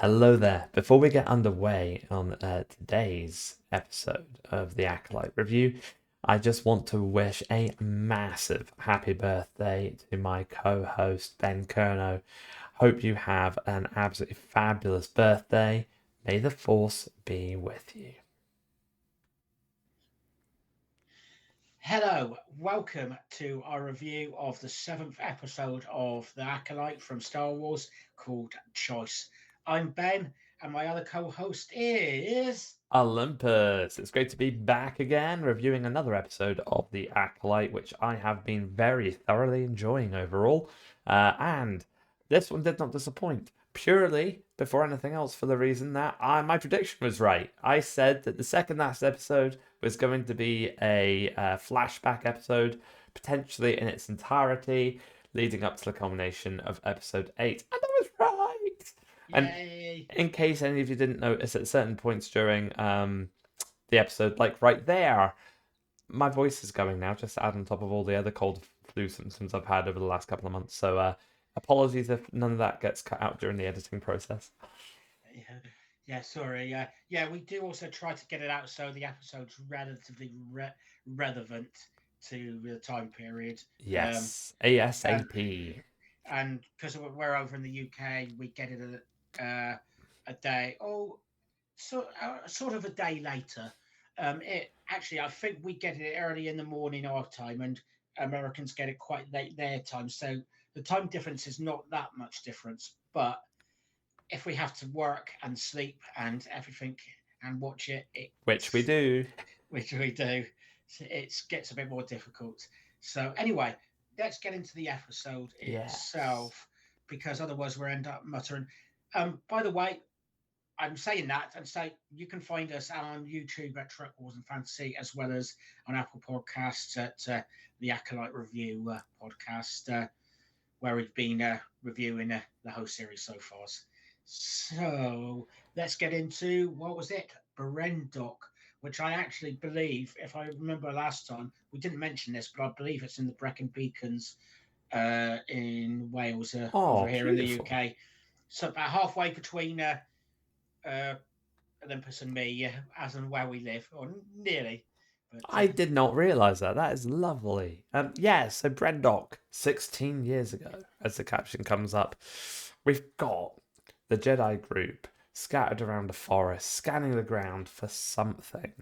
Hello there. Before we get underway on today's episode of the Acolyte review, I just want to wish a massive happy birthday to my co-host Ben Kerno. Hope you have an absolutely fabulous birthday. May the force be with you. Hello, welcome to our review of the seventh episode of The Acolyte from Star Wars called Choice. I'm Ben, and my other co host is. Olympus. It's great to be back again, reviewing another episode of The Acolyte, which I have been very thoroughly enjoying overall. And this one did not disappoint, purely, before anything else, for the reason that my prediction was right. I said that the second last episode was going to be a flashback episode, potentially in its entirety, leading up to the culmination of episode 8. And I was right! And Yay! in case any of you didn't notice at certain points during the episode, like right there, my voice is going now, just to add on top of all the other cold flu symptoms I've had over the last couple of months. So apologies if none of that gets cut out during the editing process. Yeah, yeah, sorry. Yeah, we do also try to get it out so the episode's relatively relevant to the time period. Um, Yes, and ASAP. and because we're over in the UK, we get it a day. Sort of a day later. It actually, I think we get it early in the morning our time, and Americans get it quite late their time. So the time difference is not that much difference. But if we have to work and sleep and everything and watch it, Which we do. which we do, it gets a bit more difficult. So anyway, let's get into the episode Yes. itself, because otherwise we'll end up muttering. By the way, I'm saying that and say you can find us on YouTube at Trek Wars and Fantasy, as well as on Apple Podcasts at the Acolyte Review podcast, where we've been reviewing the whole series so far. So let's get into what was it? Brendok, which I actually believe, if I remember last time, we didn't mention this, but I believe it's in the Brecon Beacons in Wales, over Oh, here in the beautiful. UK. So about halfway between uh, Olympus and me, yeah, as and where we live, or nearly. But I did not realise that. That is lovely. Yeah, so Brendock, 16 years ago, as the caption comes up, we've got the Jedi group scattered around a forest, scanning the ground for something.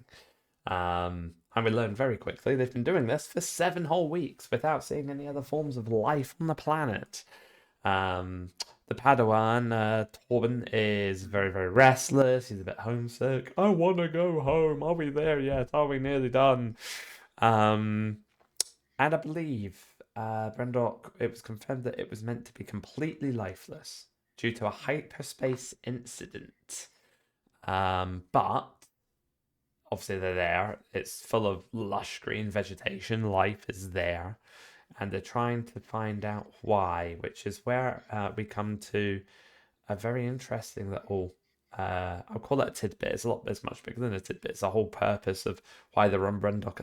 And we learn very quickly they've been doing this for 7 whole weeks without seeing any other forms of life on the planet. Um, the Padawan, Torben, is very, very restless. He's a bit homesick. I want to go home. Are we there yet? Are we nearly done? Um, and I believe, Brendok, it was confirmed that it was meant to be completely lifeless due to a hyperspace incident. But obviously they're there. It's full of lush green vegetation. Life is there, and they're trying to find out why, which is where we come to a very interesting little. I'll call it a tidbit. It's much bigger than a tidbit. It's the whole purpose of why they're on Brundok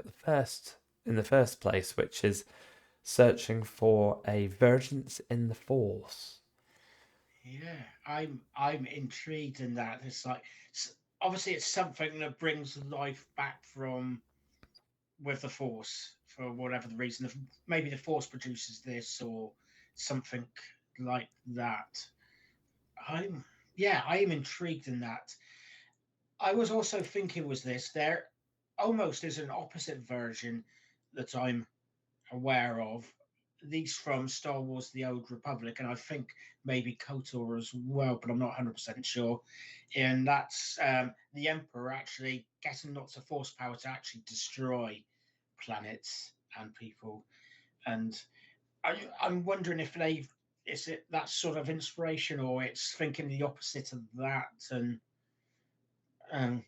in the first place, which is searching for a vergence in the Force. yeah, I'm intrigued in that. It's like obviously it's something that brings life back from with the Force for whatever the reason. Maybe the Force produces this or something like that. I'm yeah, I am intrigued in that. I was also thinking, was this there almost is an opposite version that I'm aware of, these from Star Wars: The Old Republic, and I think maybe KOTOR as well, but I'm not 100% sure. And that's the Emperor actually getting lots of force power to actually destroy planets and people. And I'm wondering if they've is it that sort of inspiration or it's thinking the opposite of that. And um,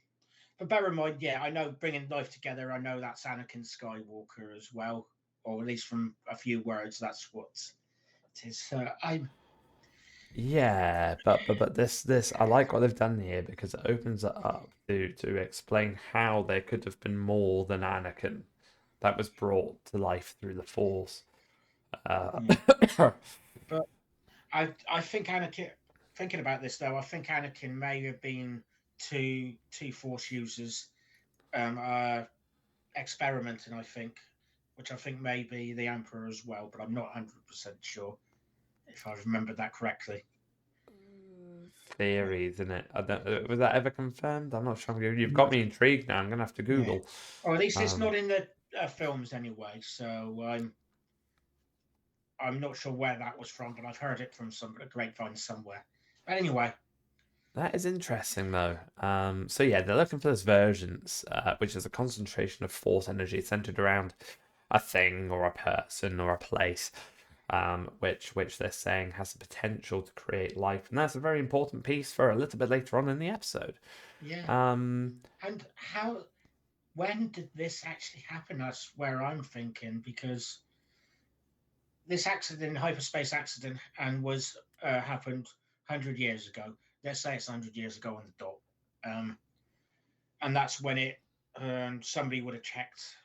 but bear in mind, yeah, I know bringing life together. I know that's Anakin Skywalker as well, or at least from a few words, that's what it is. I'm Yeah, but this I like what they've done here because it opens it up to explain how there could have been more than Anakin that was brought to life through the Force. Uh, yeah. But I think Anakin. thinking about this though, I think Anakin may have been two Force users experimenting. I think, which I think may be the Emperor as well, but I'm not 100% sure if I remember that correctly. Theories, isn't it? I don't, was that ever confirmed? I'm not sure. You've got Not, me intrigued now. I'm gonna have to yeah, Google. or at least it's Um, not in the films anyway. So I'm not sure where that was from, but I've heard it from some grapevine somewhere. But anyway, that is interesting, though. So yeah, they're looking for this versions, which is a concentration of force energy centered around a thing or a person or a place, which they're saying has the potential to create life, and that's a very important piece for a little bit later on in the episode. yeah. Um, And when did this actually happen? That's where I'm thinking, because this accident, hyperspace accident, and was happened 100 years ago. Let's say it's 100 years ago on the dot, um, and that's when it somebody would have checked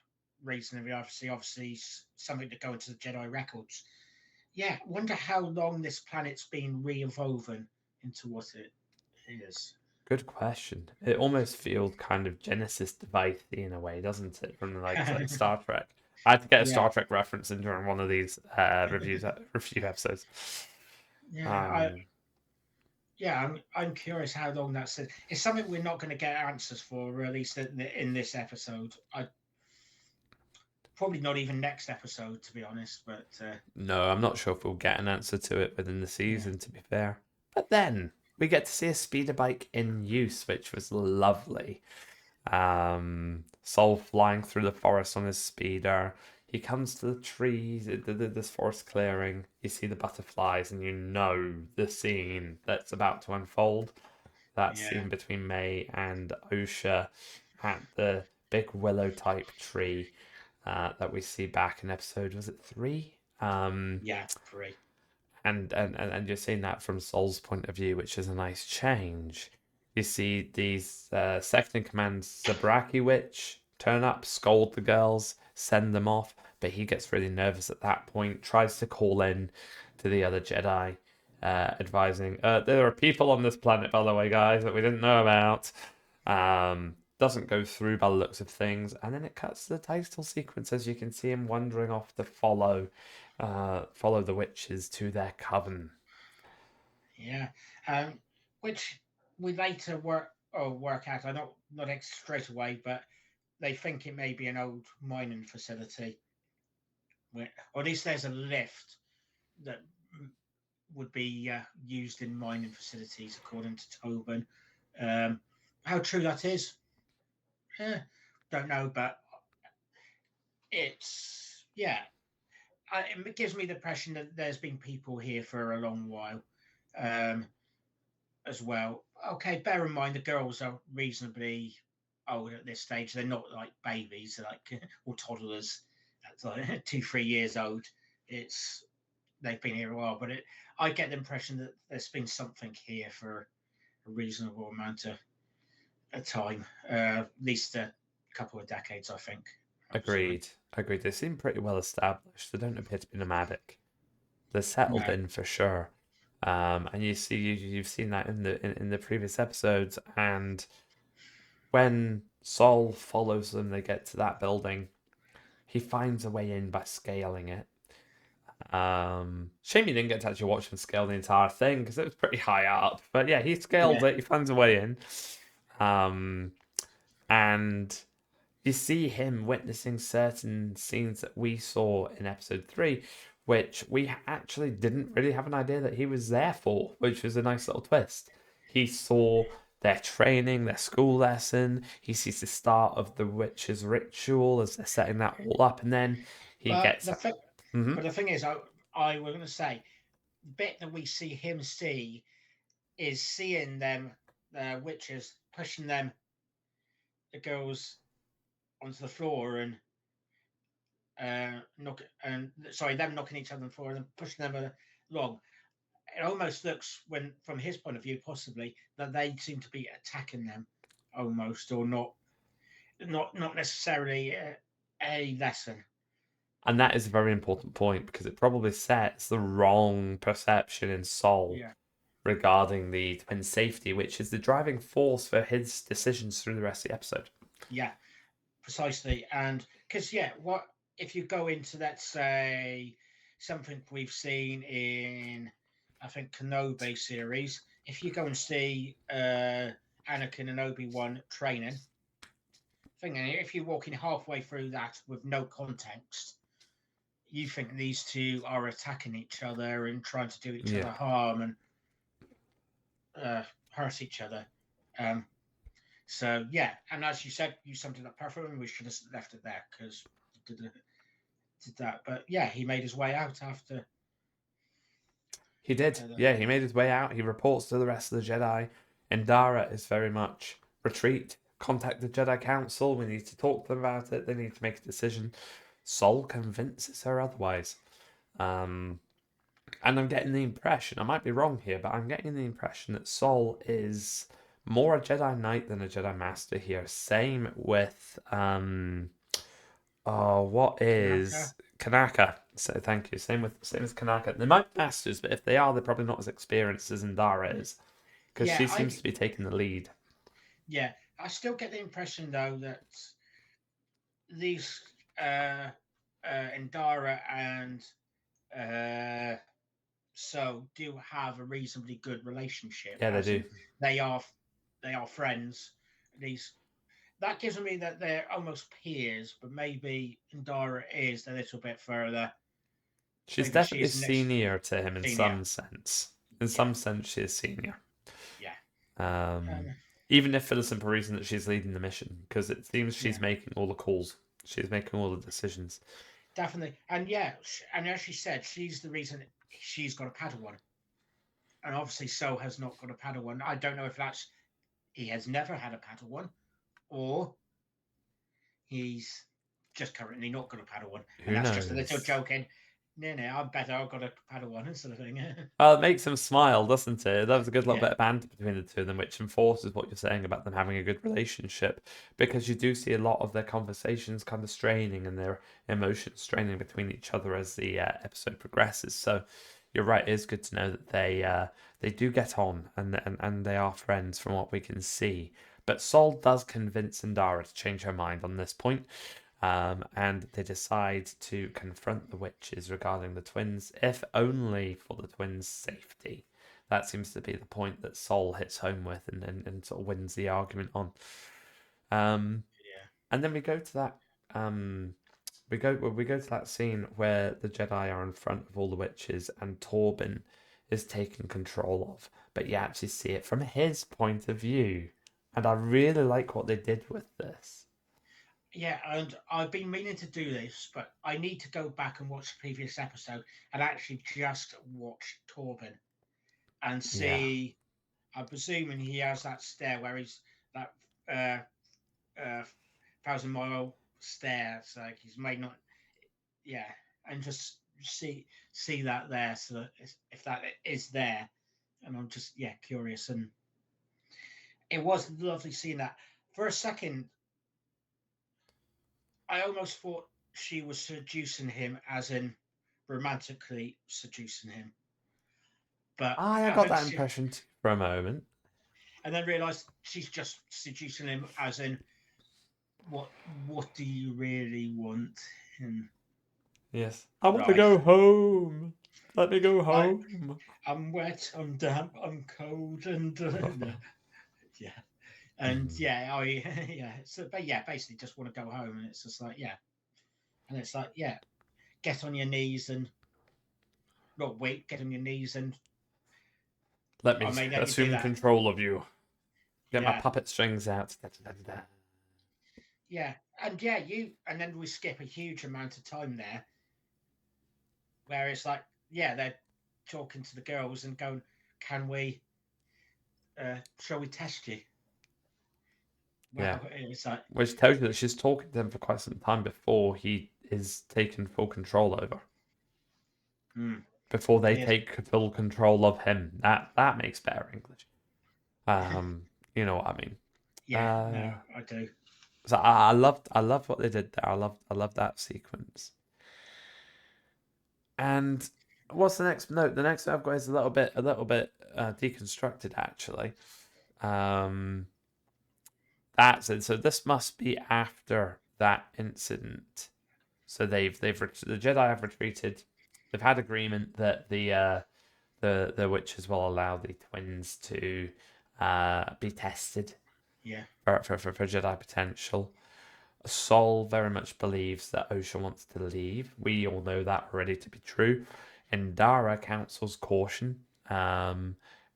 reasonably. Obviously, something to go into the Jedi records. Yeah, wonder how long this planet's been re-evolving into what it is. Good question. It almost feels kind of Genesis device in a way, doesn't it? From the likes of Star Trek. I had to get a Yeah, Star Trek reference in during one of these review episodes. yeah, Um, I'm curious how long that's. It's something we're not going to get answers for, or at least in this episode. I probably not even next episode, to be honest. But no, I'm not sure if we'll get an answer to it within the yeah, season, to be fair. But then we get to see a speeder bike in use, which was lovely. Sol flying through the forest on his speeder. He comes to the trees, this forest clearing. You see the butterflies, and you know the scene that's about to unfold. That yeah, scene between May and Osha at the big willow type tree that we see back in episode, was it 3? yeah, free. And you're seeing that from Sol's point of view, which is a nice change. You see these second in command Zabraki Witch turn up, scold the girls, send them off, but he gets really nervous at that point, tries to call in to the other Jedi, advising, there are people on this planet, by the way, guys, that we didn't know about. Doesn't go through by the looks of things, and then it cuts to the title sequence as you can see him wandering off to follow the witches to their coven. Yeah, which we later work out. I not straight away, but they think it may be an old mining facility, or at least there's a lift that would be used in mining facilities, according to Tobin. Um, how true that is, eh, don't know, but it's yeah. It gives me the impression that there's been people here for a long while, um, as well. Okay, bear in mind the girls are reasonably old at this stage. They're not like babies, they're like or toddlers. That's like 2, 3 years old. It's they've been here a while, but I get the impression that there's been something here for a reasonable amount of time, at least a couple of decades, I think. Absolutely. Agreed. Agreed. They seem pretty well established. They don't appear to be nomadic. They're settled No. in for sure. And you've seen that in the previous episodes. And when Sol follows them, they get to that building. He finds a way in by scaling it. Shame you didn't get to actually watch him scale the entire thing because it was pretty high up. But yeah, he scaled Yeah. it. He finds a way in. Um, and you see him witnessing certain scenes that we saw in episode 3, which we actually didn't really have an idea that he was there for, which was a nice little twist. He saw their training, their school lesson. He sees the start of the witch's ritual as they're setting that all up, and then he But gets. the thing, Mm-hmm. but the thing is, I was going to say, the bit that we see him see is seeing them, the witches pushing them, the girls onto the floor and them knocking each other on the floor and pushing them along. It almost looks, when from his point of view, possibly that they seem to be attacking them, almost, or not necessarily a lesson. And that is a very important point because it probably sets the wrong perception in Soul Yeah, regarding the twins' safety, which is the driving force for his decisions through the rest of the episode. Yeah, precisely. And because what if you go into, let's say, something we've seen in, I think, Kenobi series. If you go and see Anakin and Obi-Wan training, thinking if you're walking halfway through that with no context, you think these two are attacking each other and trying to do each other Yeah. harm and hurt each other. So yeah, and as you said, you summed it up perfectly. We should have left it there because did that. But yeah, he made his way out after. He did. Yeah, he made his way out. He reports to the rest of the Jedi. Indara is very much retreat. Contact the Jedi Council. We need to talk to them about it. They need to make a decision. Sol convinces her otherwise. And I'm getting the impression, I might be wrong here, but I'm getting the impression that Sol is more a Jedi Knight than a Jedi Master here. Same with what Tanaka. is Kanaka? So thank you. Same as Kanaka. They might be masters, but if they are, they're probably not as experienced as Indara is, because Yeah, she seems to be taking the lead. yeah, I still get the impression though that these Indara and uh, so do have a reasonably good relationship, Yeah, they as do. in they are friends. These that gives me that they're almost peers, but maybe Indara is a little bit further. She's Maybe she definitely is next senior to him in senior. some sense. In Yeah, some sense, she is senior. yeah, Um, um, Even if for the simple reason that she's leading the mission, because it seems she's yeah, making all the calls. She's making all the decisions. definitely. And yeah, and as she said, she's the reason she's got a Padawan, and obviously So has not got a Padawan. I don't know if that's he has never had a Padawan, or he's just currently not got a Padawan, and Who that's just a little knows? joking. No, I'm better. I've got a Padawan, sort of thing. Well, it makes him smile, doesn't it? That was a good little Yeah, bit of banter between the two of them, which enforces what you're saying about them having a good relationship. Because you do see a lot of their conversations kind of straining and their emotions straining between each other as the episode progresses. So you're right, it is good to know that they do get on and they are friends from what we can see. But Sol does convince Indara to change her mind on this point. And they decide to confront the witches regarding the twins, if only for the twins' safety. That seems to be the point that Sol hits home with and sort of wins the argument on. Um, yeah, and then we go to that we go to that scene where the Jedi are in front of all the witches and Torben is taken control of, but you actually see it from his point of view. And I really like what they did with this. yeah. And I've been meaning to do this, but I need to go back and watch the previous episode and actually just watch Torben and Yeah. see. I'm presuming he has that stare where he's that uh, 1,000 mile stare. It's like he's made not, yeah, and just see that there. So that if that is there, and I'm just curious. And it was lovely seeing that. For a second, I almost thought she was seducing him, as in romantically seducing him. But I I got think that impression too for a moment. and then realised she's just seducing him, as in what do you really want? And Yes. I want to right, go home. Let me go I home. I'm wet, I'm damp, I'm cold, and no, yeah, and Hmm. yeah, I yeah. So, but yeah, basically just want to go home, and it's just like and it's like get on your knees and not wait, get on your knees, and Let I me may let you do assume that. control of you. Get my Yeah, puppet strings out. Da, da, da, da. yeah, and then we skip a huge amount of time there, where it's like they're talking to the girls and going, can we, shall we test you? Yeah. Well, it's like, Which tells you that she's talking to him for quite some time before he is taken full control over. hmm, Before they yes, take full control of him. That makes better English. You know what I mean. yeah, no, Uh, I do. so I loved what they did there. I loved that sequence. And What's the next note? The next note I've got is a little bit deconstructed actually. Um, that's it. So this must be after that incident. So the Jedi have retreated. They've had agreement that the witches will allow the twins to be tested Yeah, for Jedi potential. Sol very much believes that Osha wants to leave. We all know that already to be true. Indara counsels caution,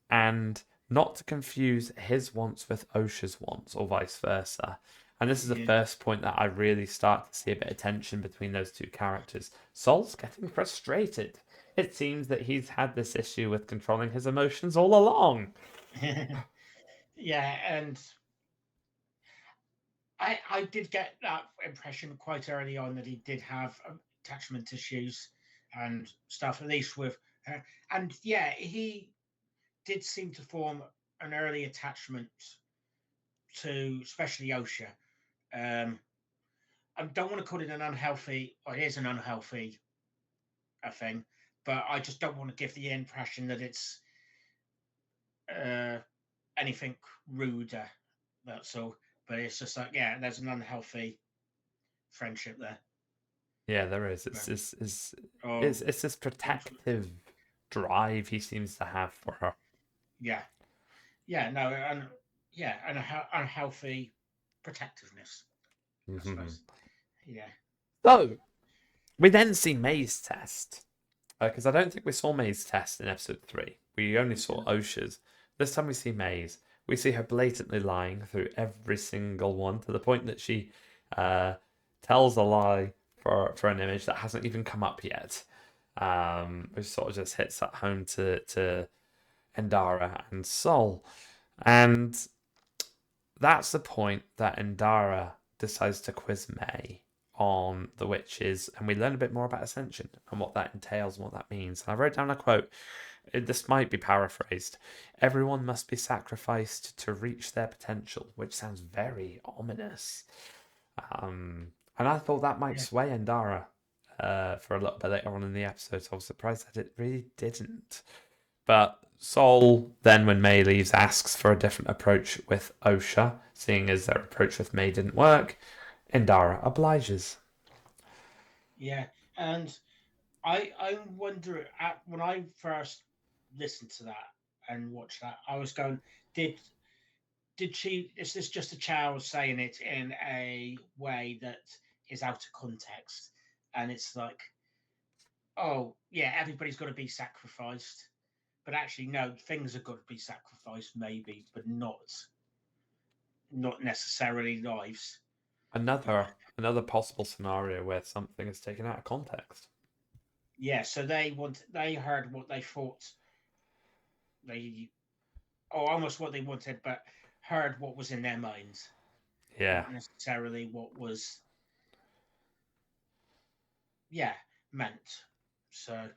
and not to confuse his wants with Osha's wants, or vice versa. And this is the yeah, first point that I really start to see a bit of tension between those two characters. Sol's getting frustrated. It seems that he's had this issue with controlling his emotions all along. yeah. And I did get that impression quite early on that he did have attachment issues and stuff, at least with her. And yeah, he did seem to form an early attachment to, especially Osha. Um, I don't want to call it an unhealthy, or it is an unhealthy thing, but I just don't want to give the impression that it's uh, anything ruder. That's all. But it's just like, yeah, there's an unhealthy friendship there. Yeah, there is. It's But, this is oh, it's this protective drive he seems to have for her. yeah, yeah, no, and yeah, and unhealthy protectiveness, I Mhm. suppose. Yeah, So we then see May's test because I don't think we saw May's test in episode 3. We only we saw didn't. Osha's. This time we see May's. We see her blatantly lying through every single one to the point that she uh, tells a lie for an image that hasn't even come up yet. Which sort of just hits that home to Endara and Sol. And that's the point that Endara decides to quiz May on the witches, and we learn a bit more about Ascension and what that entails and what that means. And I wrote down a quote. This might be paraphrased. Everyone must be sacrificed to reach their potential, which sounds very ominous. And I thought that might Yeah, sway Endara for a little bit later on in the episode, so I was surprised that it really didn't. But Sol then, when May leaves, asks for a different approach with Osha, seeing as their approach with May didn't work. Indara obliges. yeah, and I wonder at when I first listened to that and watched that, I was going, did did she? Is this just a child saying it in a way that is out of context? And it's like, oh yeah, everybody's got to be sacrificed, but actually no, things have got to be sacrificed, maybe, but not necessarily lives. Another possible scenario where something is taken out of context. Yeah, so they heard what they thought they or almost what they wanted, but heard what was in their minds, Yeah. not necessarily what was yeah meant. So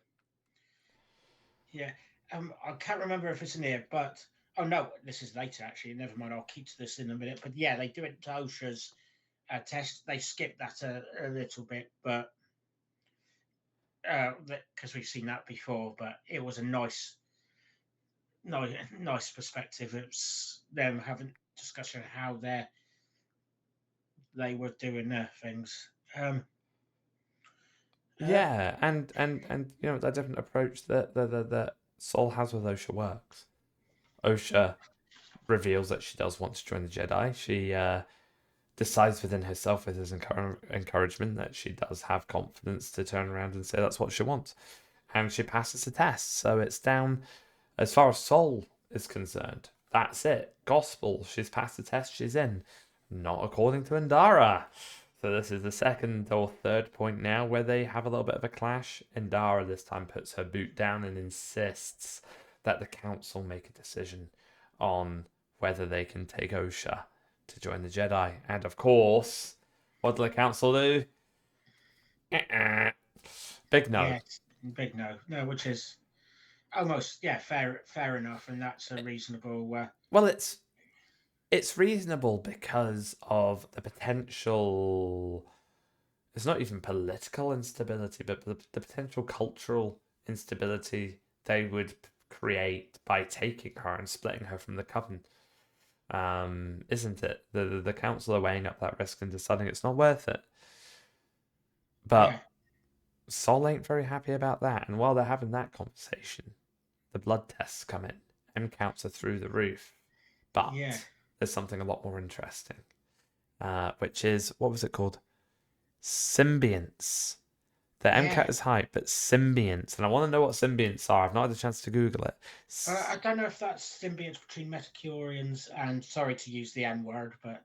yeah, I can't remember if it's in here, but oh no, this is later actually. Never mind, I'll keep to this in a minute. But yeah, they do it to OSHA's test. They skip that a little bit, but because we've seen that before. But it was a nice perspective. It's them having discussion how they were doing their things. Uh, Yeah, and that different approach that Sol has with Osha works. Osha reveals that she does want to join the Jedi. She decides within herself with his encouragement that she does have confidence to turn around and say that's what she wants. And she passes the test. So it's down, as far as Soul is concerned, that's it. Gospel, she's passed the test, she's in. Not according to Indara. So this is the second or third point now where they have a little bit of a clash. Indara this time puts her boot down and insists that the council make a decision on whether they can take Osha to join the Jedi. And of course, what do the council do? Big no. yes, big no, no, which is almost yeah, fair enough, and that's a reasonable. Well, it's reasonable because of the potential. It's not even political instability, but the potential cultural instability they would create by taking her and splitting her from the coven. Isn't it? The council are weighing up that risk and deciding it's not worth it. Yeah. But Sol ain't very happy about that. And while they're having that conversation, the blood tests come in. M counts are through the roof. Yeah. But there's something a lot more interesting, which is, what was it called? Symbionts. The Yeah. MCAT is high, but symbionts. And I want to know what symbionts are. I've not had a chance to Google it. I don't know if that's symbionts between Metacurians and, sorry to use the N word, but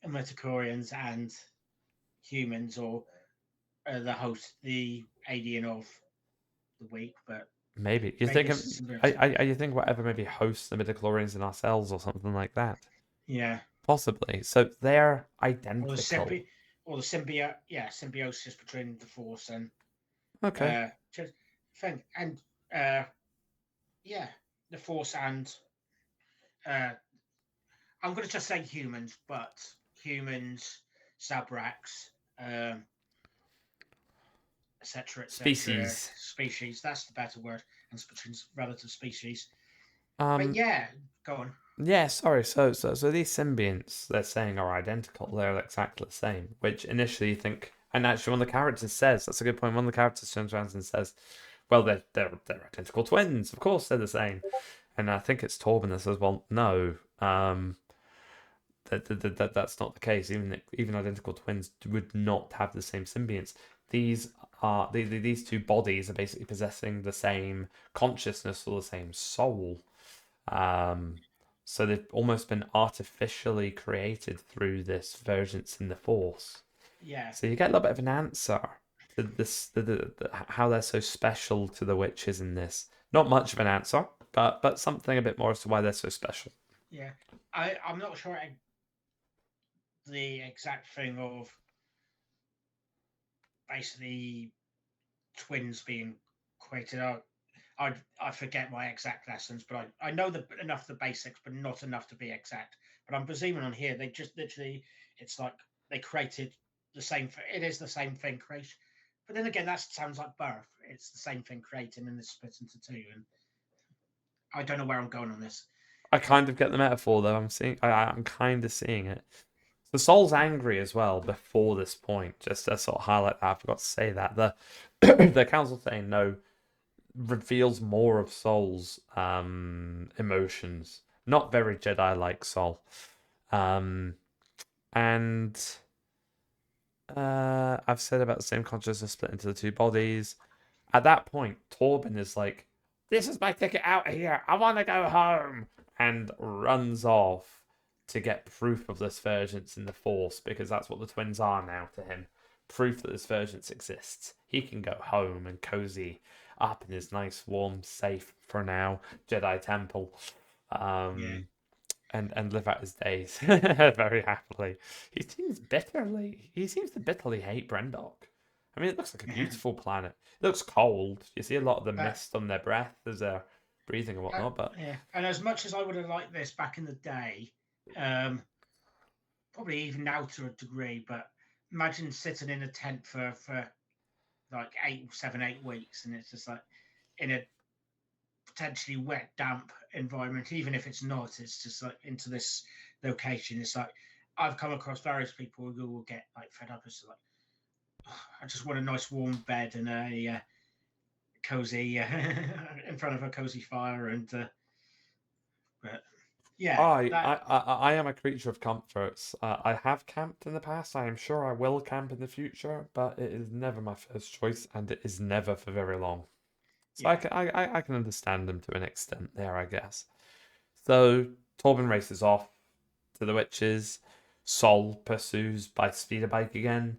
Metacurians and humans, or the host, the alien of the week, but Maybe. You maybe think it's a symbiote. you think whatever maybe hosts the midichlorians in our cells or something like that? Yeah. Possibly. So they're Or the identical. symbiote, yeah, symbiosis between the Force and Okay. just thing, and uh, yeah, the Force and uh, I'm going to just say humans, but humans, Zabraks, um, etc., Species. species. That's the better word, and between relative species. But Um, yeah, go on. yeah, sorry. So these symbionts they're saying are identical. They're exactly the same. Which initially you think, and actually one of the characters says that's a good point. One of the characters turns around and says, "Well, they're identical twins. Of course they're the same." And I think it's Torben that says, "Well, no. That's not the case. Even identical twins would not have the same symbionts. These two bodies are basically possessing the same consciousness or the same soul. Um, so they've almost been artificially created through this vergence in the Force. Yeah, So you get a little bit of an answer to this, how they're so special to the witches in this. Not much of an answer, but something a bit more as to why they're so special. yeah. I'm not sure the exact thing of basically twins being created. I forget my exact lessons, but I know enough of the basics, but not enough to be exact. But I'm presuming on here they just literally, it's like they created the same. It is the same thing creation. But then again, that sounds like birth. It's the same thing created and it's split into two. And I don't know where I'm going on this. I kind of get the metaphor though. I'm kind of seeing it. The Soul's angry as well before this point. Just to sort of highlight that, I forgot to say that the the council saying no reveals more of Soul's emotions. Not very Jedi like Soul. Um, and I've said about the same consciousness split into the two bodies. At that point, Torben is like, "This is my ticket out of here. I want to go home," and runs off to get proof of this vergence in the Force because that's what the twins are now to him. Proof that this vergence exists. He can go home and cozy up in his nice, warm, safe for now Jedi temple. Yeah. Um, and live out his days very happily. He seems to bitterly hate Brendok. I mean, it looks like a beautiful planet. It looks cold. You see a lot of the But mist on their breath as they're breathing and whatnot. But yeah, and as much as I would have liked this back in the day, probably even now to a degree, but imagine sitting in a tent for like 8 7 8 weeks, and it's just like in a potentially wet, damp environment. Even if it's not, it's just like into this location. It's like I've come across various people who will get like fed up. It's like, oh, I just want a nice warm bed and a cozy in front of a cozy fire, and but yeah, that I am a creature of comforts. I have camped in the past. I am sure I will camp in the future, but it is never my first choice, and it is never for very long. So yeah, I can understand them to an extent there, I guess. So Torben races off to the witches. Sol pursues by speeder bike again,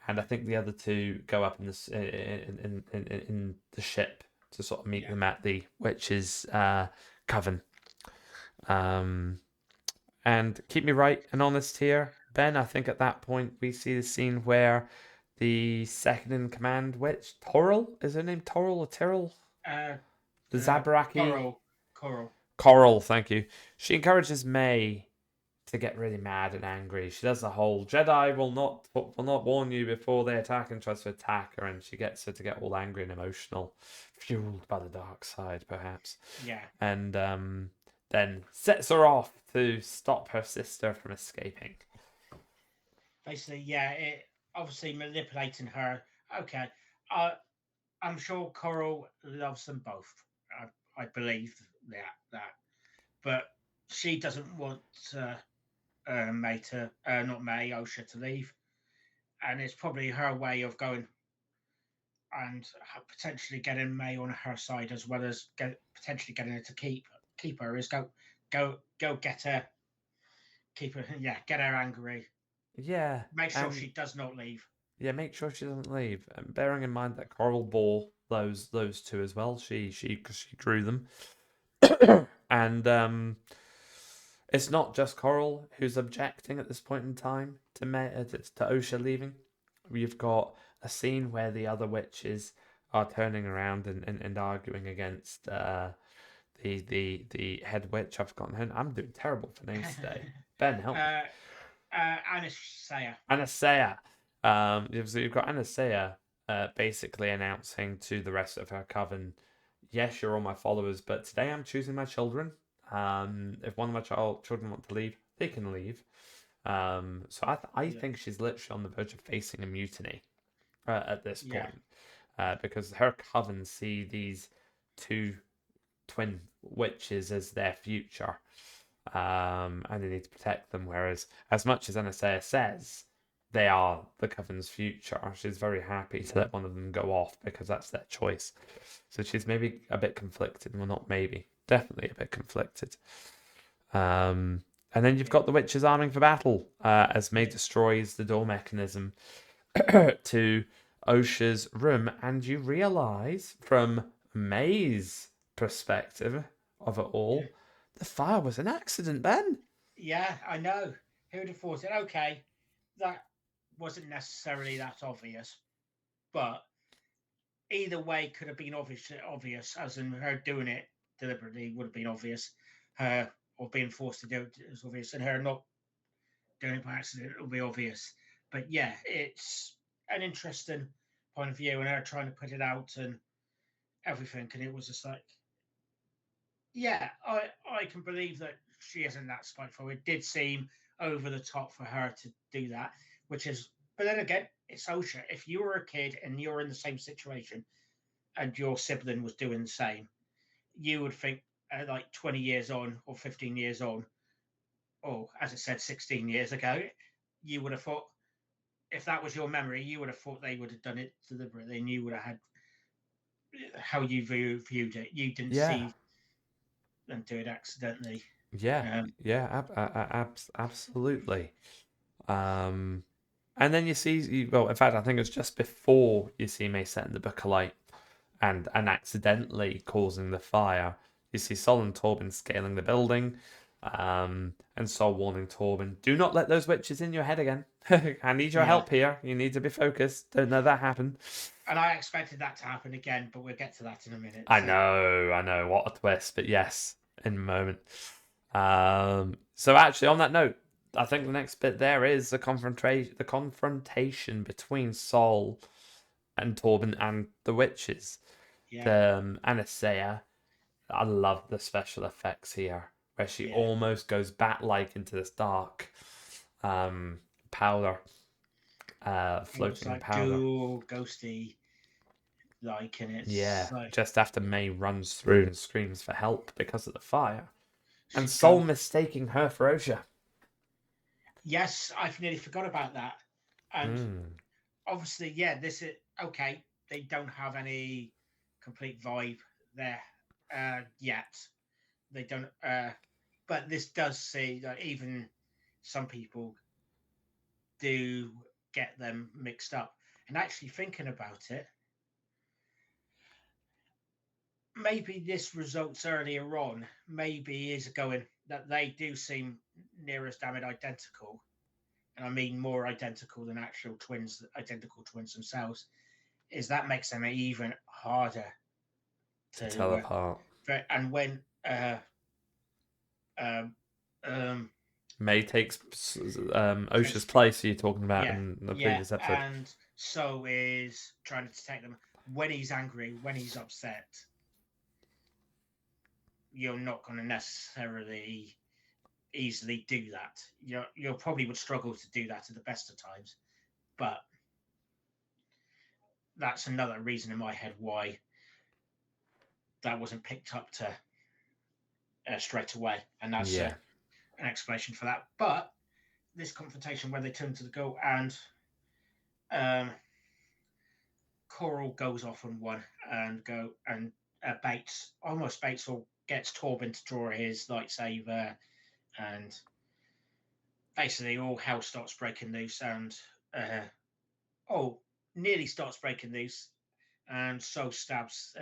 and I think the other two go up in this in the ship to sort of meet yeah. them at the witches' coven. Um, and keep me right and honest here, Ben. I think at that point we see the scene where the second in command witch, Toril, is her name Toril or Tyrell? Uh, The Zabaraki coral, coral. Coral, thank you. She encourages May to get really mad and angry. She does the whole Jedi will not warn you before they attack, and tries to attack her, and she gets her to get all angry and emotional, fueled by the dark side, perhaps, Yeah. and then sets her off to stop her sister from escaping. Basically, yeah. It obviously manipulating her. Okay. Uh, I'm sure Coral loves them both. I believe that, but she doesn't want May to not May Osha to leave, and it's probably her way of going and potentially getting May on her side as well as potentially getting her to keep her is go get her, keep her, yeah, get her angry, Yeah, make sure and she does not leave. yeah, make sure she doesn't leave. And bearing in mind that Coral bore those two as well. She grew them, and it's not just Coral who's objecting at this point in time to Osha leaving. We've got a scene where the other witches are turning around and arguing against the head witch. I've forgotten her. I'm doing terrible for names today. Ben, help me. uh, Anastasia. Anastasia. So you've got Anastasia basically announcing to the rest of her coven, yes, you're all my followers, but today I'm choosing my children. If one of my children want to leave, they can leave. So I Yeah, think she's literally on the verge of facing a mutiny at this yeah, point, because her coven see these two twin witches as their future, and they need to protect them. Whereas, as much as Anastasia says they are the coven's future, she's very happy to let one of them go off because that's their choice. So she's maybe a bit conflicted. Well, not maybe, definitely a bit conflicted. And then you've yeah, got the witches arming for battle as May yeah, destroys the door mechanism to Osha's room, and you realize from May's perspective of it yeah. all, the fire was an accident, Ben. Yeah, I know. Who would have thought it? Okay, that wasn't necessarily that obvious, but either way could have been obvious, as in her doing it deliberately would have been obvious. Her or being forced to do it is obvious, and her not doing it by accident will be obvious. But yeah, it's an interesting point of view, and her trying to put it out and everything. And it was just like, yeah, I can believe that she isn't that spiteful. It did seem over the top for her to do that, which is. But then again, it's Osha. If you were a kid and you're in the same situation and your sibling was doing the same, you would think, like 20 years on or 15 years on, or as it said, 16 years ago, you would have thought, if that was your memory, you would have thought they would have done it deliberately, and you would have had how you viewed it. You didn't Yeah, see them do it accidentally. yeah, Um, yeah, absolutely. Um, and then you see, well, in fact, I think it's just before you see May setting the book alight and accidentally causing the fire. You see Sol and Torben scaling the building, and Sol warning Torben, "Do not let those witches in your head again. I need your yeah, help here. You need to be focused. Don't let that happen." and I expected that to happen again, but we'll get to that in a minute. I know, what a twist, but yes, in a moment. So actually, on that note, I think the next bit there is the confrontation between Sol and Torben and the witches. Yeah, The Anastasia, I love the special effects here, where she yeah, almost goes bat-like into this dark powder, almost floating in like powder. ghoul, ghosty, like, and it's Yeah, like just after May runs through and screams for help because of the fire, and she Sol goes. mistaking her for Osha. Yes, I've nearly forgot about that, and Mm. obviously, yeah, this is okay. They don't have any complete vibe there yet. They don't, but this does see that even some people do get them mixed up. And actually, thinking about it, maybe this results earlier on. Maybe is going that they do seem near as damn it identical, and I mean more identical than actual twins, identical twins themselves. Is that makes them even harder To tell to apart. and when um, um, May takes Osha's place. You're talking about Yeah, in the yeah, previous episode. and so is trying to take them. When he's angry, when he's upset, you're not going to necessarily easily do that. You probably would struggle to do that at the best of times, but that's another reason in my head why that wasn't picked up to straight away, and that's Yeah, an explanation for that. But this confrontation where they turn to the girl and um, Coral goes off on one and Bates or gets Torben to draw his lightsaber, and basically all hell starts breaking loose, and uh, oh, nearly starts breaking loose, and so stabs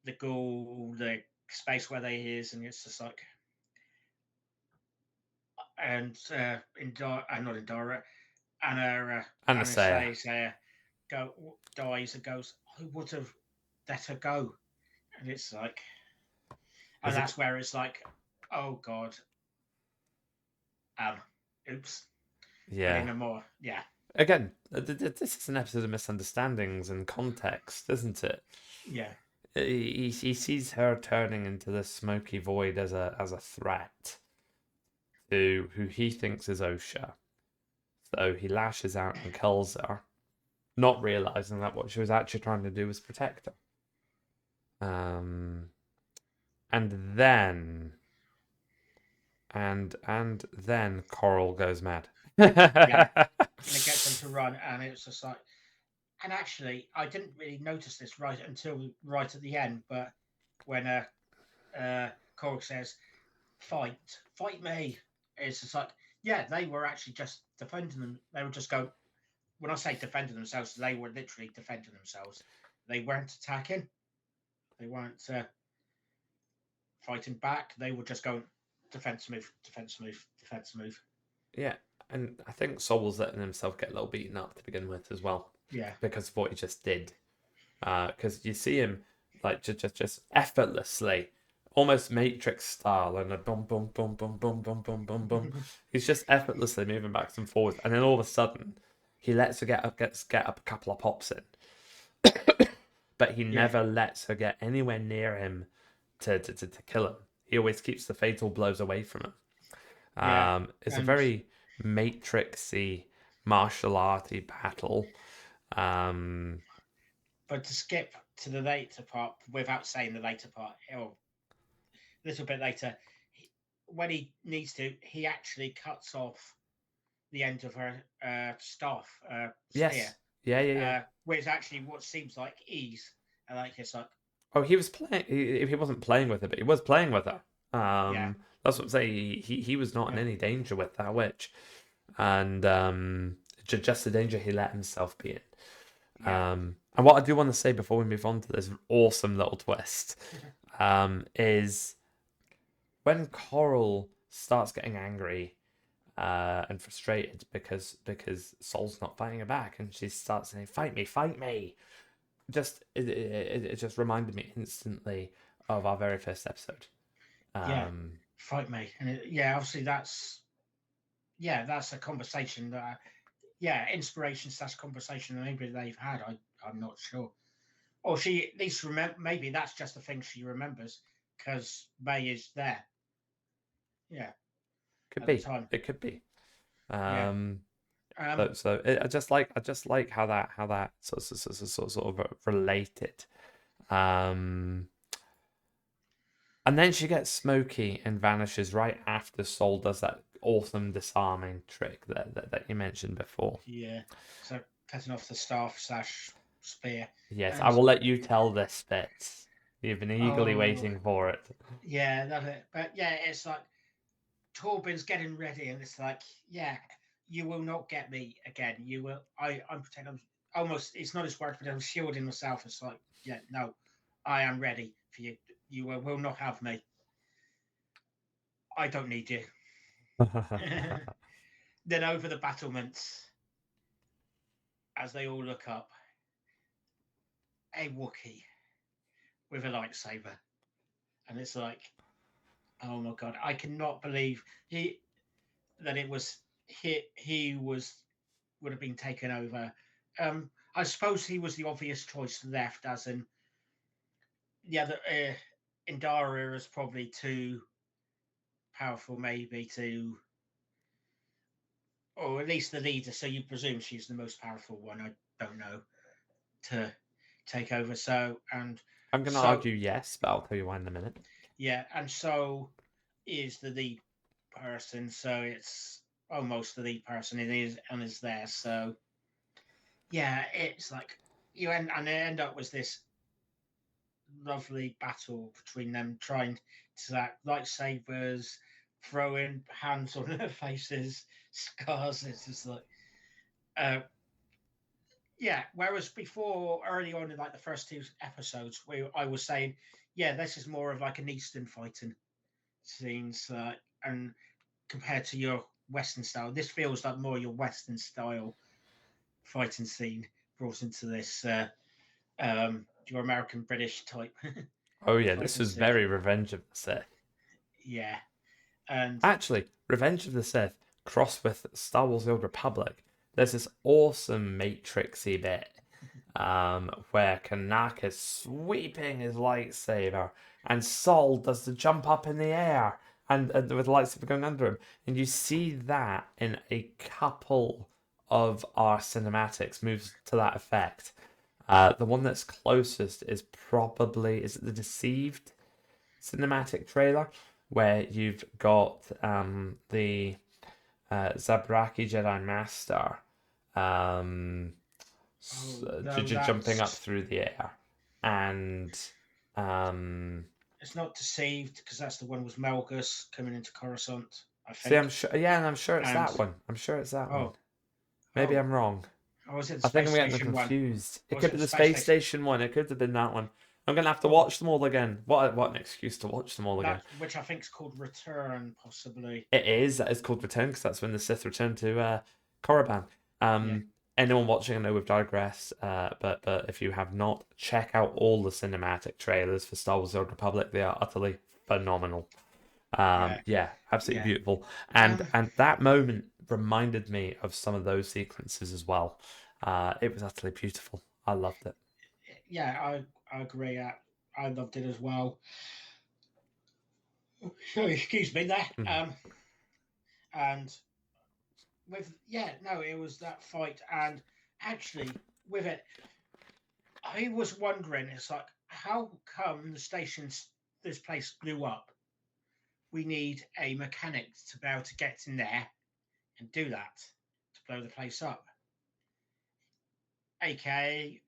the ghoul, the space where they is, and it's just like, and not in Dara, Anna Anasaya. says, dies and goes, I would have let her go, and it's like, and Is it? that's where it's like, oh god, um, oops, I need Yeah. no more, yeah, Again, this is an episode of misunderstandings and context, isn't it? yeah, He sees her turning into this smoky void as a threat to who he thinks is Osha. So he lashes out and kills her, not realizing that what she was actually trying to do was protect her. And then and then Coral goes mad. yeah, and it gets them to run, and it's just like, and actually, I didn't really notice this right until right at the end, but when Korg says, fight me," it's just like, yeah, they were actually just defending them. They were just going. When I say defending themselves, they were literally defending themselves. They weren't attacking. They weren't fighting back. They were just going defense move, defense move, defense move. Yeah, and I think Sol was letting himself get a little beaten up to begin with as well Yeah, because of what he just did. Because you see him like just effortlessly, almost Matrix style, and a boom boom boom boom boom boom boom boom boom. He's just effortlessly moving back and forwards, and then all of a sudden, he lets her get up a couple of pops in, but he yeah, never lets her get anywhere near him to kill him. He always keeps the fatal blows away from him. yeah, It's a and very matrixy martial arty battle. Um, but to skip to the later part without saying the later part, or a little bit later, when he needs to, he actually cuts off the end of her staff spear, yes, yeah. which is actually what seems like ease. And like it's like, Oh, he was playing. He wasn't playing with her, but he was playing with her. yeah, That's what I'm saying. He was not in yeah, any danger with that witch, and just the danger he let himself be in. yeah, And what I do want to say before we move on to this awesome little twist, is when Coral starts getting angry and frustrated because Sol's not fighting her back, and she starts saying, fight me." It just reminded me instantly of our very first episode. yeah, Um, fight me. And yeah, obviously that's a conversation that, yeah, inspiration slash conversation that maybe they've had. I'm not sure. Or she at least remember. Maybe that's just the thing she remembers because May is there. Yeah, could at the be. time. It could be. Yeah. Um, Um. I just like how that sort of related. Um, and then she gets smoky and vanishes right after Sol does that awesome disarming trick that you mentioned before. Yeah. So cutting off the staff slash spear, Yes, I and will let you tell this bit. You've been eagerly oh waiting for it. yeah, that's it. But yeah, it's like Torben's getting ready, and it's like, yeah, you will not get me again. You will. I'm pretending. I'm almost. It's not his word, but I'm shielding myself. It's like, yeah, no, I am ready for you. You will not have me. I don't need you. Then over the battlements, as they all look up, a Wookiee with a lightsaber, and it's like, Oh my god, I cannot believe he that it was he was would have been taken over. I suppose he was the obvious choice left, as in the other Indara is probably too powerful, maybe to, or at least the leader. So you presume she's the most powerful one. I don't know, to take over. So and I'm going to so argue yes, but I'll tell you why in a minute. yeah, and so is the lead person. So it's almost the lead person. It is and is there. So yeah, it's like you end up with this lovely battle between them trying to act lightsabers, throwing hands on their faces, scars. It's just like, uh, yeah. Whereas before, early on in like the first two episodes, where I was saying, yeah, this is more of like an Eastern fighting scenes, and compared to your Western style, this feels like more your Western style fighting scene brought into this. Your American British type Oh yeah, this fighting was scene. very Revenge of the Sith. Yeah, and Actually, Revenge of the Sith crossed with Star Wars: The Old Republic. There's this awesome Matrixy bit where Kanak is sweeping his lightsaber, and Saul does the jump up in the air, and with the lightsaber going under him, and you see that in a couple of our cinematics moves to that effect. The one that's closest is probably is it the Deceived cinematic trailer where you've got the Zabraki Jedi Master um, oh no, jumping up that's through the air, and um, it's not Deceived because that's the one with Melgus coming into Coruscant, I see, think. I'm sure, yeah, and I'm sure it's And that one. I'm sure it's that one. oh Maybe oh, I'm wrong. or was it the I think space I'm getting them station one? confused. Or It was could it be the the space space station? station one. It could have been that one. I'm gonna have to Oh, watch them all again. What an excuse to watch them all again. that which I think is called Return, possibly. It is. That is called Return because that's when the Sith return to Korriban. Yeah, Anyone watching, I know we've digressed, but if you have not, check out all the cinematic trailers for Star Wars: The Old Republic. They are utterly phenomenal. yeah, Yeah, absolutely yeah. beautiful. And Um, and that moment reminded me of some of those sequences as well. It was utterly beautiful. I loved it. yeah, I agree. I loved it as well. So excuse me there. Mhm. And with no, it was that fight, and actually with it, I was wondering, it's like, how come the stations, this place blew up? We need a mechanic to be able to get in there and do that to blow the place up, aka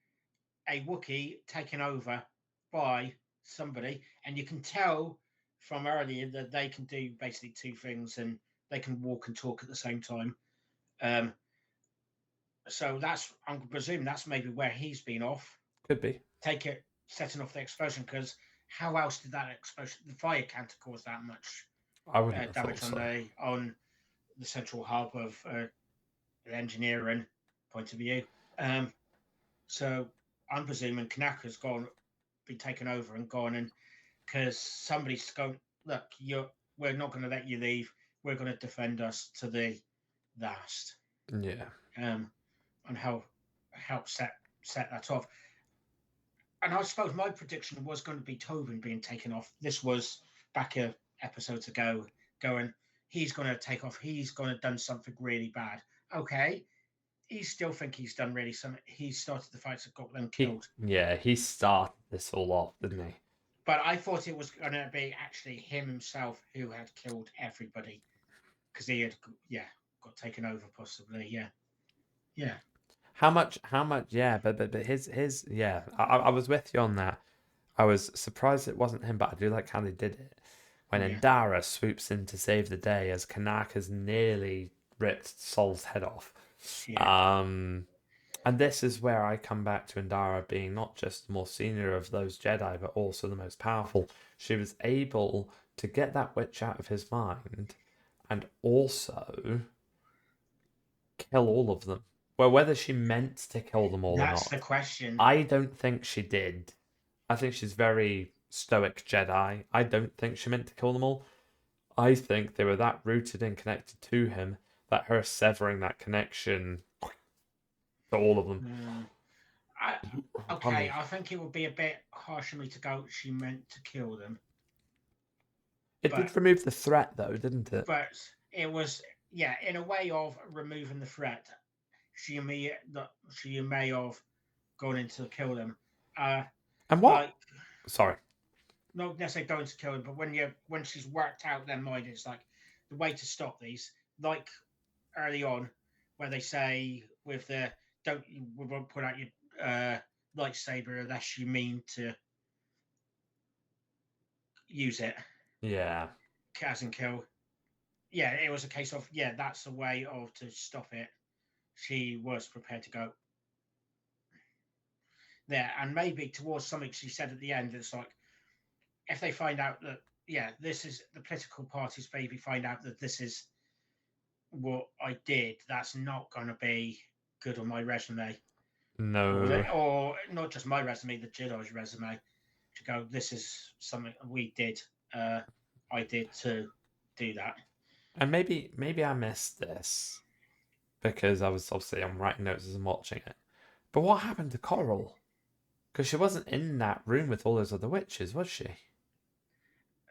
a Wookiee taken over by somebody, and you can tell from earlier that they can do basically two things, and they can walk and talk at the same time. Um, so that's I'm presuming that's maybe where he's been off. Could be. Take it setting off the explosion because how else did that explosion? The fire can't have caused that much I wouldn't have thought damage so. on the central hub of engineering point of view. Um, so I'm presuming Kanaka's gone, been taken over and gone, and because somebody's going, look, we're not going to let you leave. We're going to defend us to the last. Yeah. Um, and help set that off. And I suppose my prediction was going to be Tobin being taken off. This was back episodes ago, going, he's going to take off. He's going to have done something really bad. Okay, he still think he's done really something. He started the fights that got them killed. He started this all off, didn't he? But I thought it was going to be actually him himself who had killed everybody because he had, got taken over possibly. Yeah, yeah, How much? How much? Yeah, but his yeah. I was with you on that. I was surprised it wasn't him, but I do like how they did it. When yeah, Endara swoops in to save the day as Kanaka's nearly ripped Sol's head off. yeah. Um, and this is where I come back to Endara being not just the more senior of those Jedi, but also the most powerful. She was able to get that witch out of his mind and also kill all of them. Well, whether she meant to kill them all or That's the not, question. I don't think she did. I think she's very stoic Jedi. I don't think she meant to kill them all. I think they were that rooted and connected to him that her severing that connection to all of them. I, Pardon okay, me. I think it would be a bit harsh of me to go. She meant to kill them, It but did remove the threat, though, didn't it? but it was, yeah, in a way of removing the threat. She may have gone in to kill them. Uh, And what? like Sorry. not necessarily going to kill them, but when she's worked out their mind, it's like the way to stop these. Like early on, where they say with the don't we won't put out your lightsaber unless you mean to use it, Yeah. as and kill. Yeah, it was a case of, yeah, that's a way of to stop it. She was prepared to go there, and maybe towards something she said at the end. It's like if they find out that, yeah, this is the political parties, maybe find out that this is what I did. That's not going to be good on my resume, No. or not just my resume, the Jedi's resume. To go, this is something we did. Uh, I did to do that. And maybe I missed this because I was obviously I'm writing notes as I'm watching it. But what happened to Coral? Because she wasn't in that room with all those other witches, was she?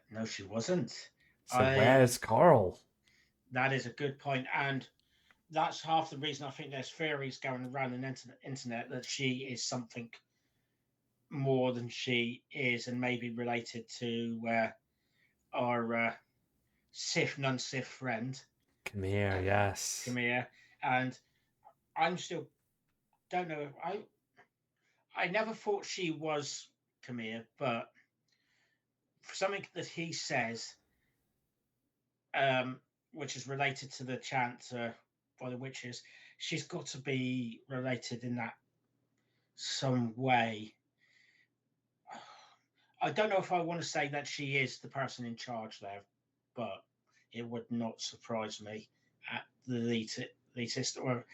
No, she wasn't. So I. where's Coral? That is a good point, and that's half the reason I think there's theories going around the internet that she is something more than she is, and maybe related to our Sith non-Sith friend Khmer, yes. Kamir. And I'm still don't know. I never thought she was Kamir, but for something that he says, which is related to the chant by the witches, she's got to be related in that some way. I don't know if I want to say that she is the person in charge there, but it would not surprise me at the least. Or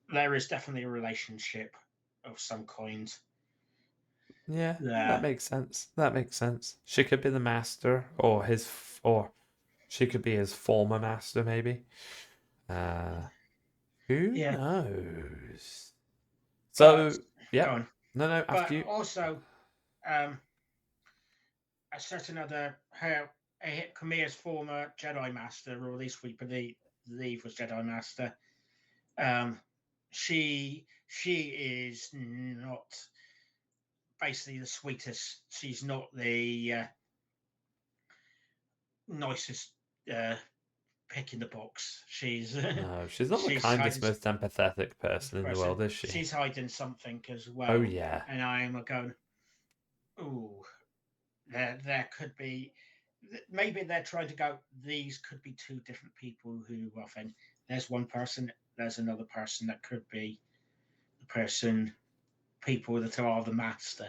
there is definitely a relationship of some kind Yeah, that there. makes sense. That makes sense. She could be the master, or or she could be his former master, maybe. Uh, who Yeah, knows? but So, go yep. on. No, no, after But you. also, um, a certain other her Kamir's former Jedi Master, or at least we believe was Jedi Master. Um, she is not basically the sweetest. She's not the nicest uh, pick in the box. No, she's not the She's kindest, hiding most empathetic person in the person. world, is she? She's hiding something as Oh, well. yeah. And I'm going, ooh, there could be. Maybe they're trying to go. These could be two different people who often. There's one person. There's another person that could be the person. People that are the master,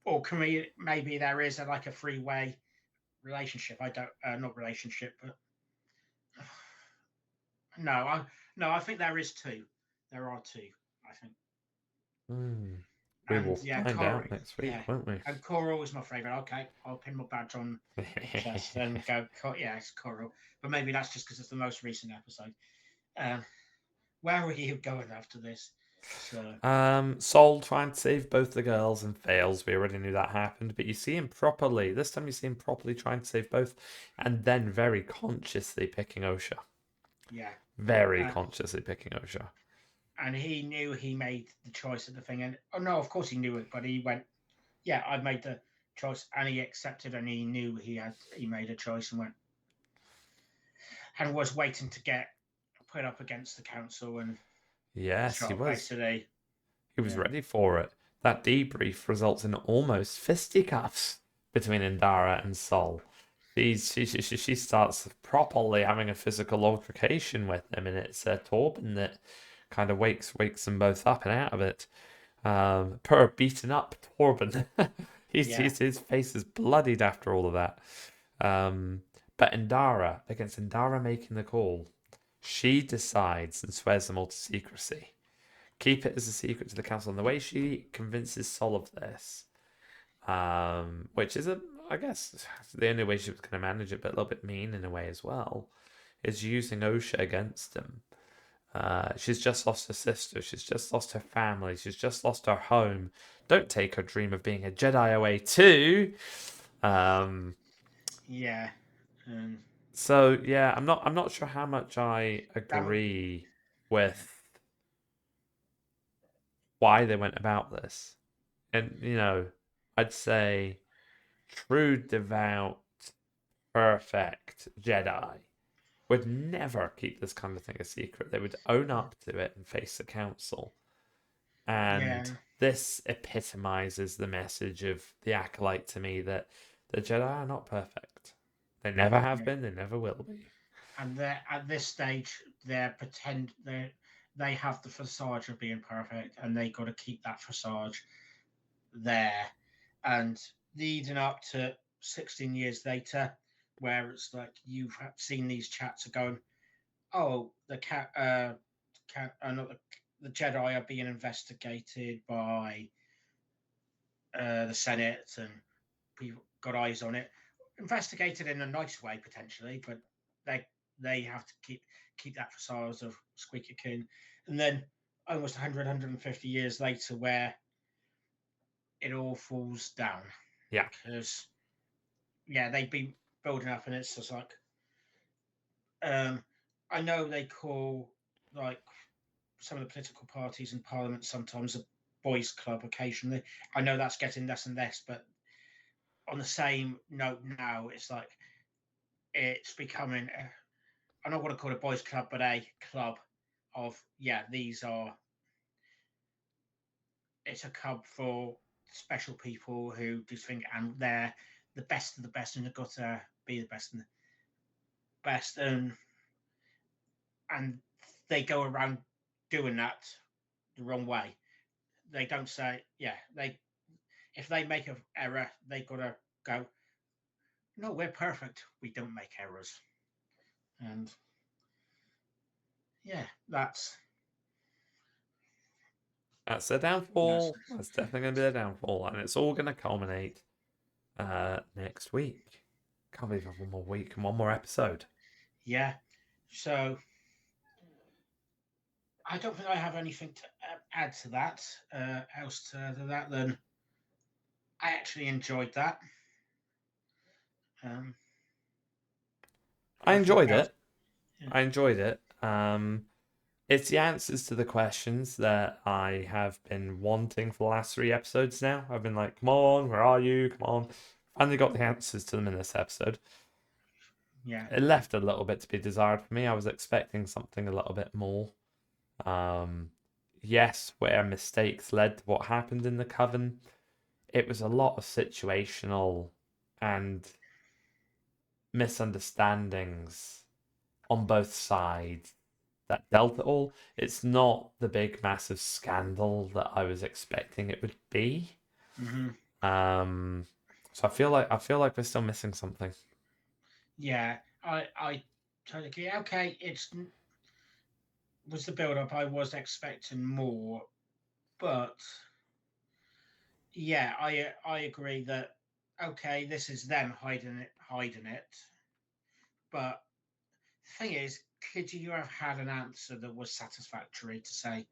or can we? Maybe there is like a three-way relationship. I don't. Not relationship, but no. I think there is two. There are two. I think. Hmm. We will And yeah, find out next yeah, week, won't we? and Coral is my favorite. Okay, I'll pin my badge on the chest and go. Yeah, it's Coral, but maybe that's just because it's the most recent episode. Um, where are you going after this? So Sol trying to save both the girls and fails. We already knew that happened, but you see him properly. This time you see him properly trying to save both, and then very consciously picking Osha. yeah, Very uh, consciously picking Osha. and he knew he made the choice of the thing, and oh no, of course he knew it, but he went, yeah, I made the choice, and he accepted, and he knew he made a choice, and went and was waiting to get put up against the council and Yes, he shot was. basically. He was Yeah, ready for it. That debrief results in almost fisticuffs between Indara and Sol. She starts properly having a physical altercation with him, and it's Torben that kind of wakes them both up and out of it. Poor beaten up Torben. yeah, His face is bloodied after all of that. But against Indara making the call, she decides and swears them all to secrecy. Keep it as a secret to the council. And the way she convinces Sol of this, which is I guess the only way she was going to manage it, but a little bit mean in a way as well, is using Osha against him. She's just lost her sister. She's just lost her family. She's just lost her home. Don't take her dream of being a Jedi away too. Um, Yeah, and so yeah, I'm not sure how much I that would agree with why they went about this. And I'd say true devout, perfect Jedi would never keep this kind of thing a secret. They would own up to it and face the council. And yeah, this epitomizes the message of the Acolyte to me that the Jedi are not perfect. They never have yeah. been, they never will be. And they're at this stage, they have the facade of being perfect, and they got to keep that facade there. And leading up to 16 years later, where it's like you've seen these chats are going, oh, not the Jedi are being investigated by the Senate, and people got eyes on it. Investigated in a nice way potentially, but they they have to keep that facade of squeaky clean. And then almost 100, 150 years later, where it all falls down Yeah. because yeah, they've been building up, and it's just like um, I know they call like some of the political parties in Parliament sometimes a boys' club occasionally. I know that's getting less and less, but on the same note now, it's like it's becoming. I don't want to call it a boys' club, but a club of yeah. These are. It's a club for special people who just think and they're the best of the best, and they've got to be the best and the best, and they go around doing that the wrong way. They don't say yeah. They if they make an error, they gotta go. No, we're perfect. We don't make errors, and yeah, That's their that's downfall. That's definitely going to be their downfall. And it's all going to culminate next week. Can't believe I have one more week and one more episode. yeah. So I don't think I have anything to add to that. Else to that than I actually enjoyed that. Um, I I thought enjoyed that was it. yeah, I enjoyed it. It's the answers to the questions that I have been wanting for the last three episodes now. I've been like, come on, where are you? Come on. Finally got the answers to them in this episode. yeah, It left a little bit to be desired for me. I was expecting something a little bit more. Um, yes, where mistakes led to what happened in the coven, it was a lot of situational and misunderstandings on both sides that dealt it all. It's not the big massive scandal that I was expecting it would be. hmm Um, so I feel like we're still missing something. yeah. I totally agree. Okay, it's was the build up. I was expecting more, but yeah, I agree that okay, this is them hiding it. But the thing is, could you have had an answer that was satisfactory to say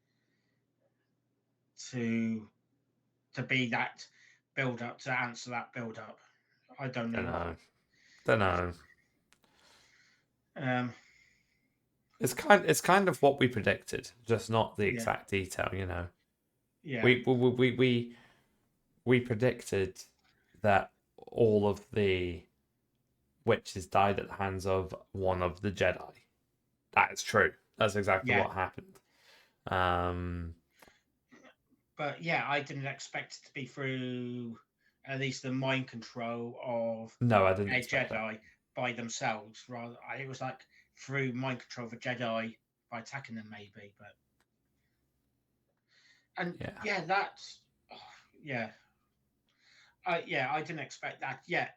to to be that build up to answer that build up? I don't Don't know. know. Don't know. Um, It's kind of what we predicted, just not the yeah, exact detail. yeah, We predicted that all of the witches died at the hands of one of the Jedi. That is true. That's exactly yeah. what happened. Um, But yeah, I didn't expect it to be through at least the mind control of no, I didn't a expect that. Jedi by themselves. Rather, it was like through mind control of a Jedi by attacking them, maybe. But and Yeah. yeah, that's oh, yeah, I didn't expect that. Yeah,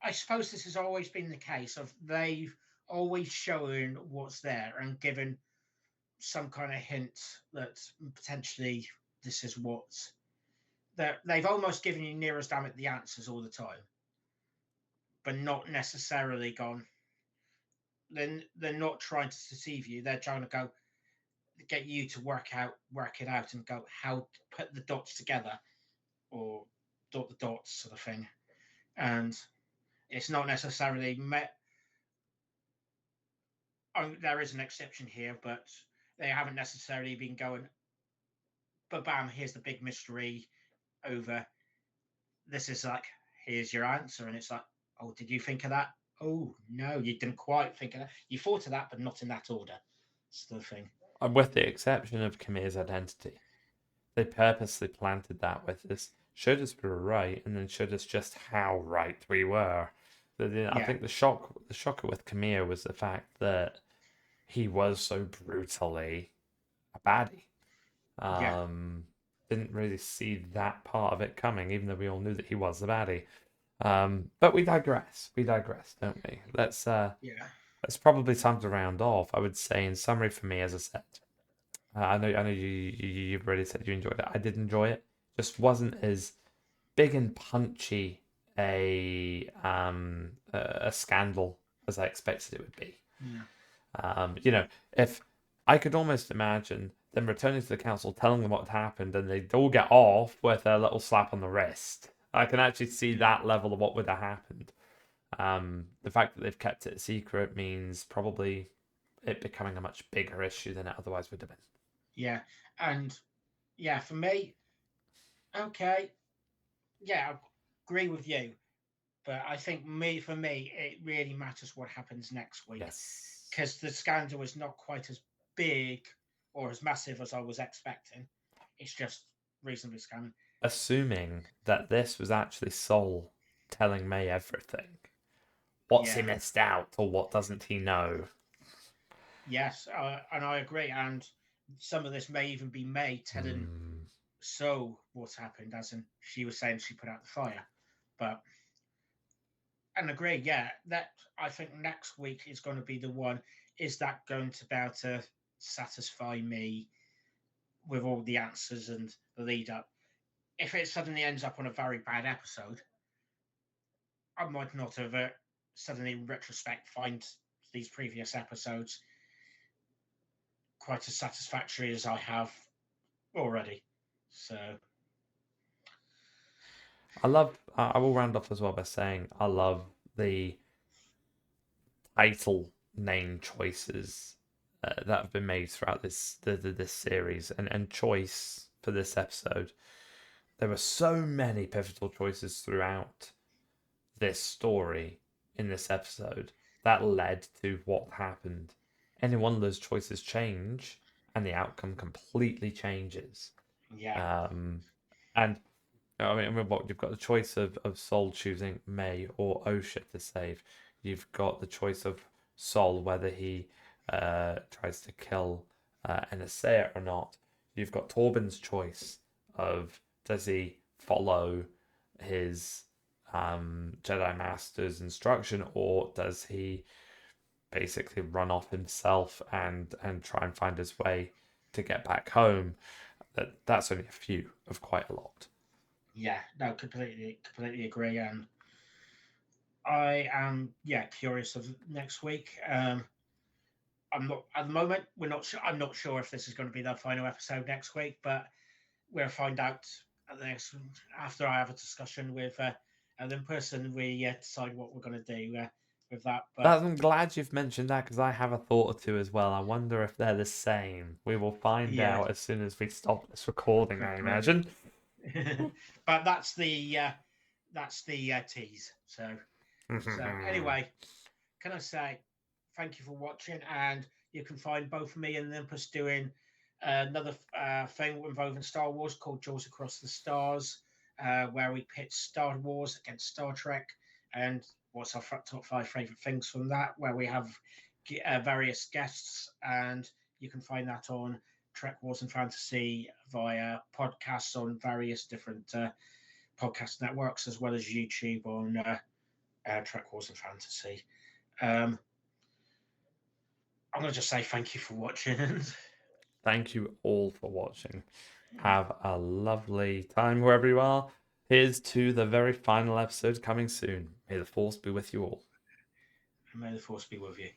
I suppose this has always been the case of they've always shown what's there and given some kind of hint that potentially this is what's they've almost given you nearest damn it the answers all the time. but not necessarily gone. They're not trying to deceive you. They're trying to go get you to work it out, and go how to put the dots together, or dot the dots sort of thing. And it's not necessarily met. There is an exception here, but they haven't necessarily been going, but bam, here's the big mystery over. This is like, here's your answer, and it's like, oh, did you think of that? Oh no, you didn't quite think of that. You thought of that, but not in that order. It's the thing. With the exception of Kamir's identity. They purposely planted that with us, showed us we were right, and then showed us just how right we were. I Yeah, think the shocker with Kamir was the fact that he was so brutally a baddie. yeah, Didn't really see that part of it coming, even though we all knew that he was the baddie. But we digress. We digress, don't we? yeah, It's probably time to round off. I would say, in summary, for me, as I said, I know you've already said you enjoyed it. I did enjoy it. Just wasn't as big and punchy a scandal as I expected it would be. yeah, If I could almost imagine them returning to the council, telling them what had happened, and they'd all get off with a little slap on the wrist. I can actually see yeah, that level of what would have happened. The fact that they've kept it secret means probably it becoming a much bigger issue than it otherwise would have been. yeah. And yeah, for me, okay, yeah, I agree with you. But I think for me, it really matters what happens next week, Yes. because the scandal is not quite as big or as massive as I was expecting. It's just reasonably scandalous. Assuming that this was actually Sol telling May everything. What's he Yeah. missed out, or what doesn't he know? Yes, and I agree. And some of this may even be May telling Hmm. So what's happened, as in she was saying she put out the fire. But and agree, yeah, that I think next week is going to be the one. Is that going to be able to satisfy me with all the answers and the lead up? If it suddenly ends up on a very bad episode, I might not have suddenly, in retrospect, find these previous episodes quite as satisfactory as I have already. So I will round off as well by saying I love the title name choices that have been made throughout this series, and choice for this episode. There were so many pivotal choices throughout this story in this episode that led to what happened. Any one of those choices change, and the outcome completely changes. yeah, Um, and I mean, what you've got the choice of Sol choosing May or Osha to save. You've got the choice of Sol whether he tries to kill Anastasia or not. You've got Torben's choice of does he follow his Jedi Master's instruction, or does he basically run off himself and try and find his way to get back home? That's only a few of quite a lot. yeah, no, completely agree. And I am, yeah, curious of next week. I'm not at the moment. We're not sure. I'm not sure if this is going to be the final episode next week, but we'll find out at the next after I have a discussion with Olympus, and we decide what we're going to do with that. But I'm glad you've mentioned that because I have a thought or two as well. I wonder if they're the same. We will find yeah, out as soon as we stop this recording, I completely. imagine. But that's the tease. So anyway, can I say thank you for watching? And you can find both me and Olympus doing another thing involving Star Wars called Jaws Across the Stars, where we pit Star Wars against Star Trek and what's our top five favorite things from that, where we have various guests, and you can find that on Trek Wars and Fantasy via podcasts on various different podcast networks, as well as YouTube on Trek Wars and Fantasy. Um, I'm going to just say thank you for watching. Thank you all for watching. Have a lovely time wherever you are. Here's to the very final episode coming soon. May the force be with you all. And may the force be with you.